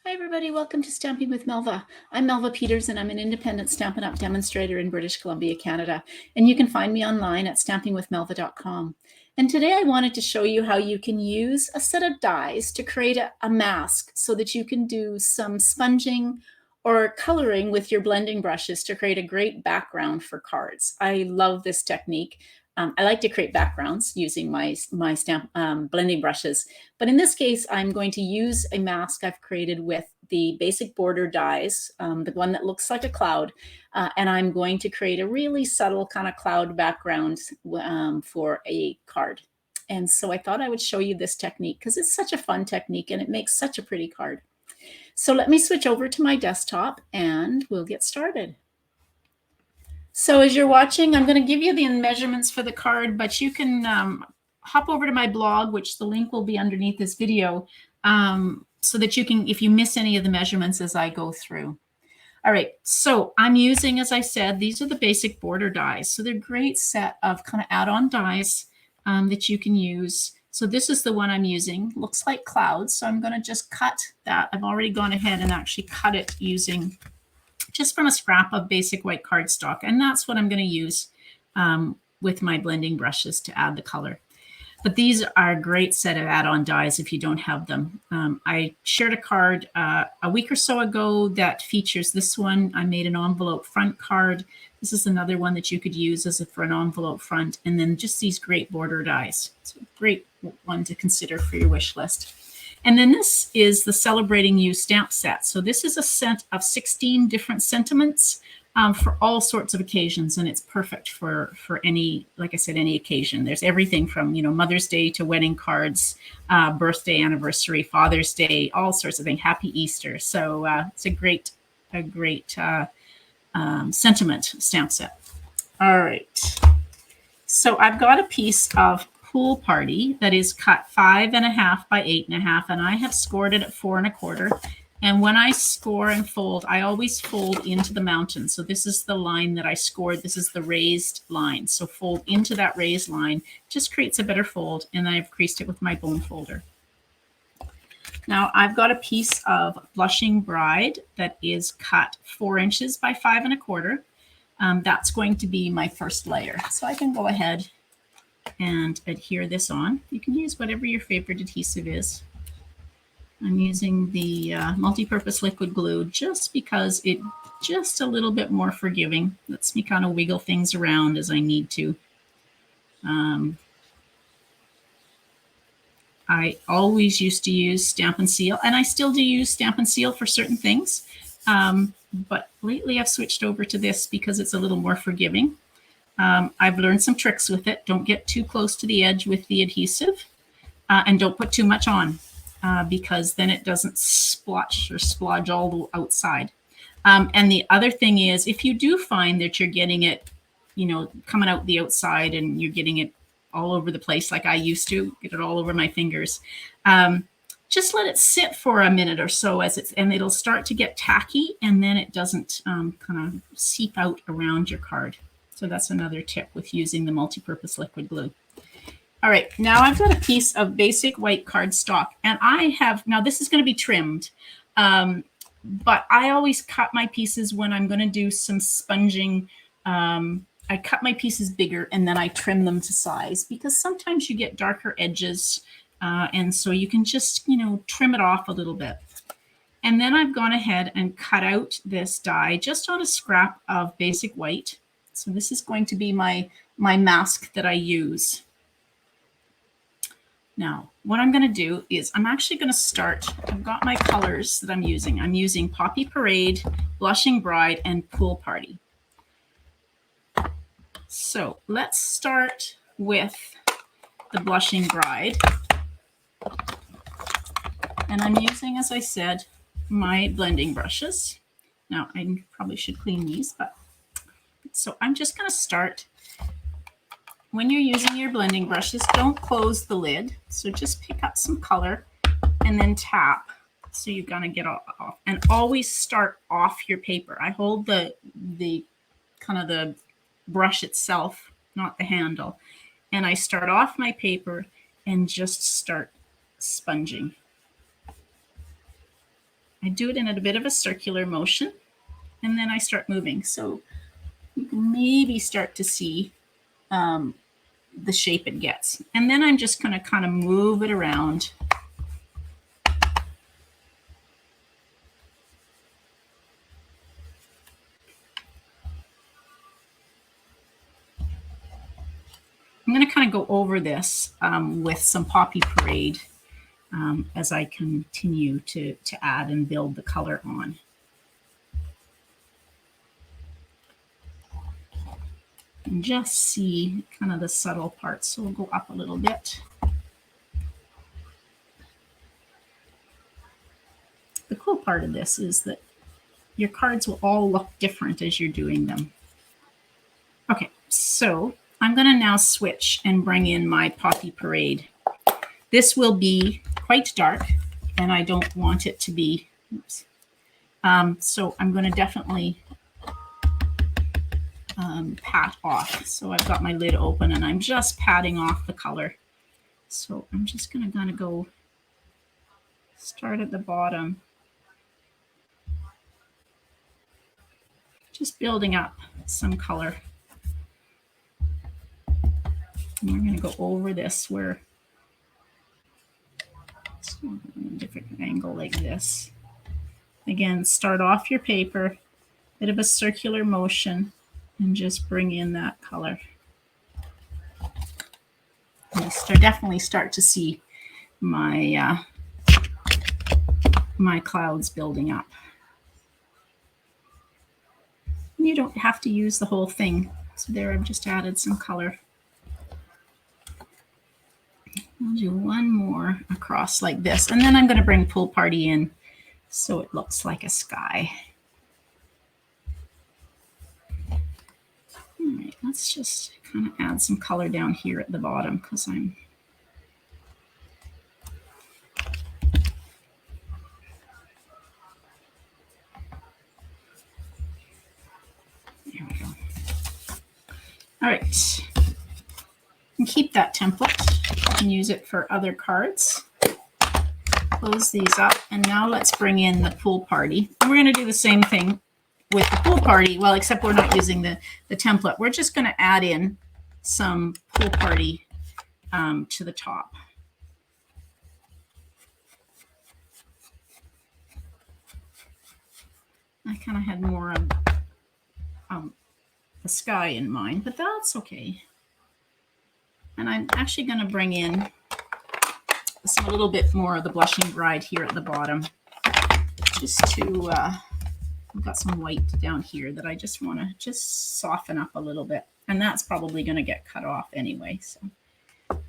Hi everybody, welcome to Stamping with Melva. I'm Melva Peters and I'm an independent Stampin' Up! Demonstrator in British Columbia, Canada. And you can find me online at stampingwithmelva.com. And today I wanted to show you how you can use a set of dies to create a mask so that you can do some sponging or coloring with your blending brushes to create a great background for cards. I love this technique. I like to create backgrounds using my stamp blending brushes. But in this case, I'm going to use a mask I've created with the basic border dies, the one that looks like a cloud, and I'm going to create a really subtle kind of cloud background for a card. And so I thought I would show you this technique because it's such a fun technique and it makes such a pretty card. So let me switch over to my desktop and we'll get started. So as you're watching, I'm going to give you the measurements for the card, but you can hop over to my blog, which the link will be underneath this video, so that you can, if you miss any of the measurements as I go through. All right, so I'm using, as I said, these are the basic border dies. So they're a great set of kind of add-on dies that you can use. So this is the one I'm using. Looks like clouds, so I'm going to just cut that. I've already gone ahead and actually cut it using just from a scrap of basic white cardstock. And that's what I'm going to use with my blending brushes to add the color. But these are a great set of add-on dies if you don't have them. I shared a card a week or so ago that features this one. I made an envelope front card. This is another one that you could use for an envelope front. And then just these great border dies. It's a great one to consider for your wish list. And then this is the Celebrating You stamp set. So this is a set of 16 different sentiments for all sorts of occasions, and it's perfect for any, like I said, any occasion. There's everything from, you know, Mother's Day to wedding cards, birthday, anniversary, Father's Day, all sorts of things. Happy Easter. So it's a great sentiment stamp set. All right. So I've got a piece of Pool Party that is cut 5.5 by 8.5, and I have scored it at 4 1/4. And when I score and fold, I always fold into the mountain. So this is the line that I scored. This is the raised line. So fold into that raised line, just creates a better fold. And then I've creased it with my bone folder. Now I've got a piece of Blushing Bride that is cut 4 inches by 5 1/4. That's going to be my first layer. So I can go ahead and adhere this on. You can use whatever your favorite adhesive is. I'm using the multi-purpose liquid glue just because it's just a little bit more forgiving. Lets me kind of wiggle things around as I need to. I always used to use Stampin' Seal, and I still do use Stampin' Seal for certain things. But lately I've switched over to this because it's a little more forgiving. I've learned some tricks with it. Don't get too close to the edge with the adhesive, and don't put too much on because then it doesn't splotch or splodge all the outside. And the other thing is, if you do find that you're getting it, you know, coming out the outside and you're getting it all over the place like I used to, get it all over my fingers, just let it sit for a minute or so and it'll start to get tacky, and then it doesn't kind of seep out around your card. So that's another tip with using the multi-purpose liquid glue. All right, now I've got a piece of basic white cardstock, and now this is going to be trimmed, but I always cut my pieces when I'm going to do some sponging. I cut my pieces bigger and then I trim them to size because sometimes you get darker edges, and so you can just, you know, trim it off a little bit. And then I've gone ahead and cut out this die just on a scrap of basic white. So this is going to be my mask that I use. Now, what I'm going to do is I'm actually going to start. I've got my colors that I'm using. I'm using Poppy Parade, Blushing Bride, and Pool Party. So let's start with the Blushing Bride. And I'm using, as I said, my blending brushes. Now, I probably should clean these, but so I'm just going to start. When you're using your blending brushes, don't close the lid. So just pick up some color and then tap. So you're going to get off, and always start off your paper. I hold the kind of the brush itself, not the handle. And I start off my paper and just start sponging. I do it in a bit of a circular motion, and then I start moving. So you can maybe start to see the shape it gets. And then I'm just going to kind of move it around. I'm going to kind of go over this with some Poppy Parade as I continue to add and build the color on. And just see kind of the subtle parts. So we'll go up a little bit. The cool part of this is that your cards will all look different as you're doing them. Okay, so I'm going to now switch and bring in my Poppy Parade. This will be quite dark, and I don't want it to be. Oops. So I'm going to definitely pat off. So I've got my lid open, and I'm just patting off the color. So I'm just going to kind of go start at the bottom. Just building up some color. And we're going to go over this where a different angle like this. Again, start off your paper, bit of a circular motion, and just bring in that color. And you definitely start to see my my clouds building up. You don't have to use the whole thing. So there I've just added some color. I'll do one more across like this, and then I'm going to bring Pool Party in so it looks like a sky. All right, let's just kind of add some color down here at the bottom because I'm there we go. All right, and keep that template and use it for other cards. Close these up, and now let's bring in the Pool Party. And we're going to do the same thing with the Pool Party, well, except we're not using the template. We're just going to add in some Pool Party to the top. I kind of had more of the sky in mind, but that's okay. And I'm actually going to bring in a little bit more of the Blushing Bride here at the bottom, just to, I've got some white down here that I just want to just soften up a little bit. And that's probably going to get cut off anyway. So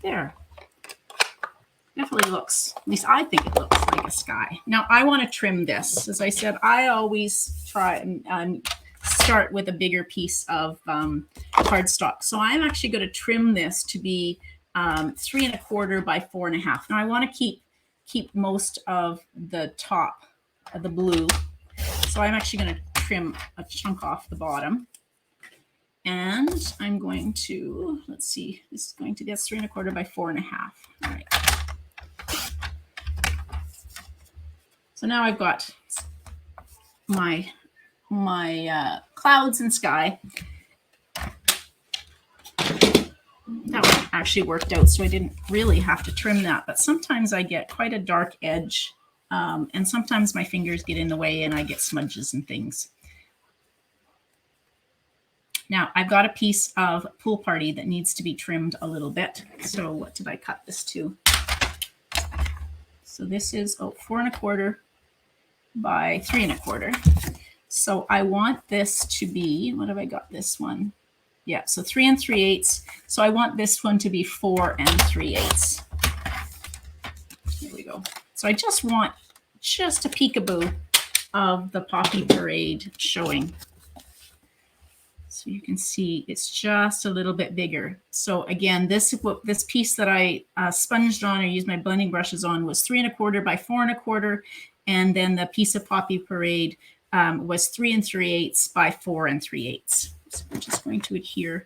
there. Definitely looks, at least I think it looks like a sky. Now I want to trim this. As I said, I always try and start with a bigger piece of cardstock. So I'm actually going to trim this to be 3 1/4 by 4 1/2. Now I want to keep most of the top of the blue. So I'm actually going to trim a chunk off the bottom. And I'm going to, let's see, this is going to get 3 1/4 by 4 1/2. All right. So now I've got my clouds and sky. That one actually worked out, so I didn't really have to trim that. But sometimes I get quite a dark edge, and sometimes my fingers get in the way and I get smudges and things. Now I've got a piece of Pool Party that needs to be trimmed a little bit. So what did I cut this to? So this is 4 1/4 by 3 1/4. So I want this to be, what have I got this one? Yeah, so 3 3/8. So I want this one to be 4 3/8. Here we go. So I just want just a peekaboo of the Poppy Parade showing. So you can see it's just a little bit bigger. So again, this piece that I sponged on or used my blending brushes on was 3 1/4 by 4 1/4. And then the piece of Poppy Parade was 3 3/8 by 4 3/8. So I'm just going to adhere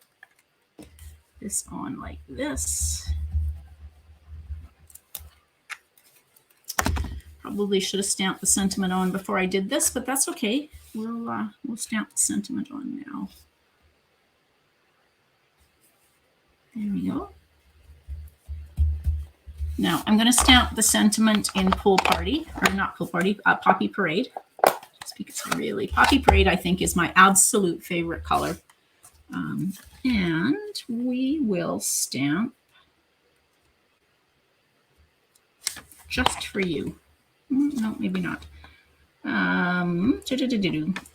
this on like this. Probably should have stamped the sentiment on before I did this, but that's okay. We'll stamp the sentiment on now. There we go. Now I'm going to stamp the sentiment in Pool Party, or not Pool Party, Poppy Parade. Just because really, Poppy Parade I think is my absolute favorite color. And we will stamp Just for You. No, maybe not.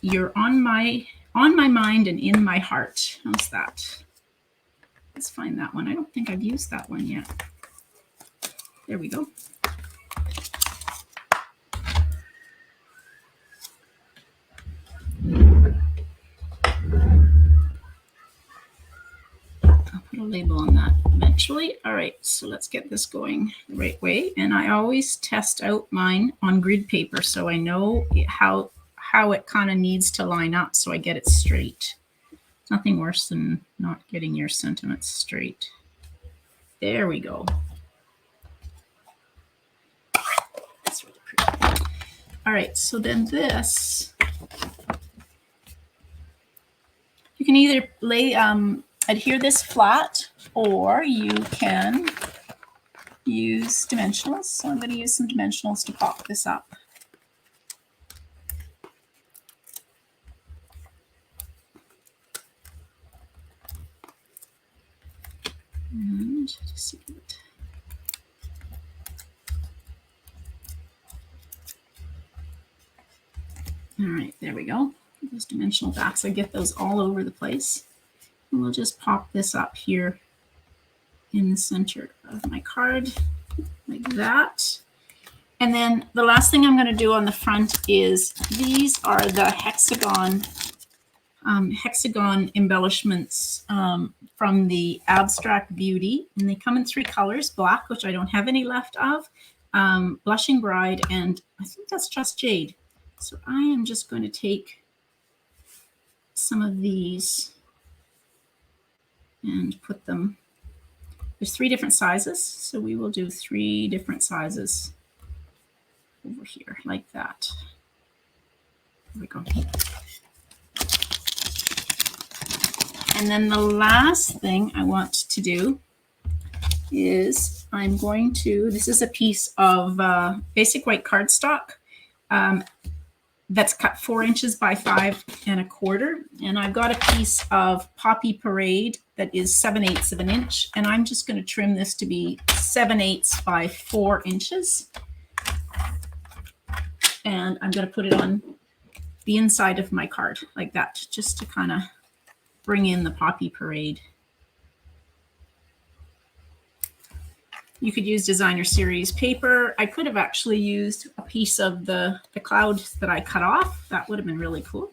You're on my mind and in my heart. How's that? Let's find that one. I don't think I've used that one yet. There we go. I'll put a label on that eventually. All right, so let's get this going the right way. And I always test out mine on grid paper so I know how it kind of needs to line up so I get it straight. Nothing worse than not getting your sentiments straight. There we go. That's really pretty. All right, so then this, you can either lay adhere this flat, or you can use dimensionals. So I'm going to use some dimensionals to pop this up. And just see it. All right, there we go. Those dimensional backs, I get those all over the place. And we'll just pop this up here in the center of my card, like that. And then the last thing I'm going to do on the front is these are the Hexagon Embellishments from the Abstract Beauty. And they come in 3 colors, black, which I don't have any left of, Blushing Bride, and I think that's Just Jade. So I am just going to take some of these and put them, there's 3 different sizes, so we will do 3 different sizes over here, like that. There we go. And then the last thing I want to do is I'm going to, this is a piece of basic white cardstock that's cut 4 inches by 5 1/4. And I've got a piece of Poppy Parade that is 7/8 of an inch. And I'm just going to trim this to be 7/8 by 4 inches. And I'm going to put it on the inside of my card like that, just to kind of bring in the Poppy Parade. You could use designer series paper. I could have actually used a piece of the cloud that I cut off. That would have been really cool.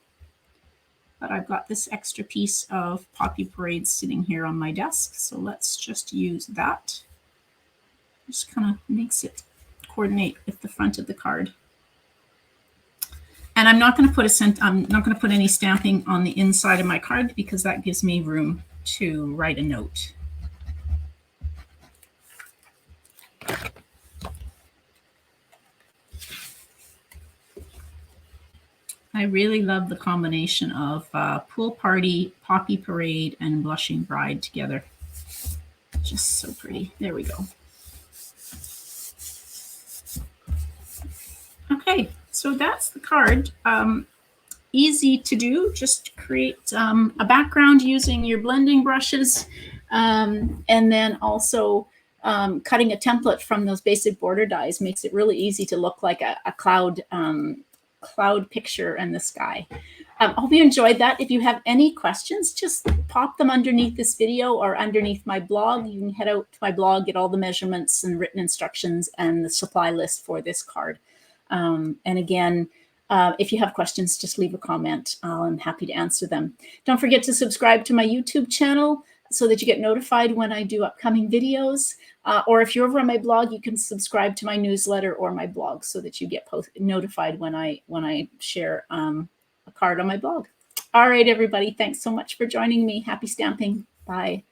But I've got this extra piece of Poppy Parade sitting here on my desk. So let's just use that. Just kind of makes it coordinate with the front of the card. And I'm not going to put any stamping on the inside of my card because that gives me room to write a note. I really love the combination of Pool Party, Poppy Parade, and Blushing Bride together. Just so pretty. There we go. Okay, so that's the card. Easy to do. Just create a background using your blending brushes, and then also cutting a template from those basic border dies makes it really easy to look like a cloud picture in the sky. I hope you enjoyed that. If you have any questions, just pop them underneath this video or underneath my blog. You can head out to my blog, get all the measurements and written instructions and the supply list for this card. And again, if you have questions, just leave a comment. I'm happy to answer them. Don't forget to subscribe to my YouTube channel so that you get notified when I do upcoming videos. Or if you're over on my blog, you can subscribe to my newsletter or my blog so that you get notified when I share a card on my blog. All right, everybody. Thanks so much for joining me. Happy stamping. Bye.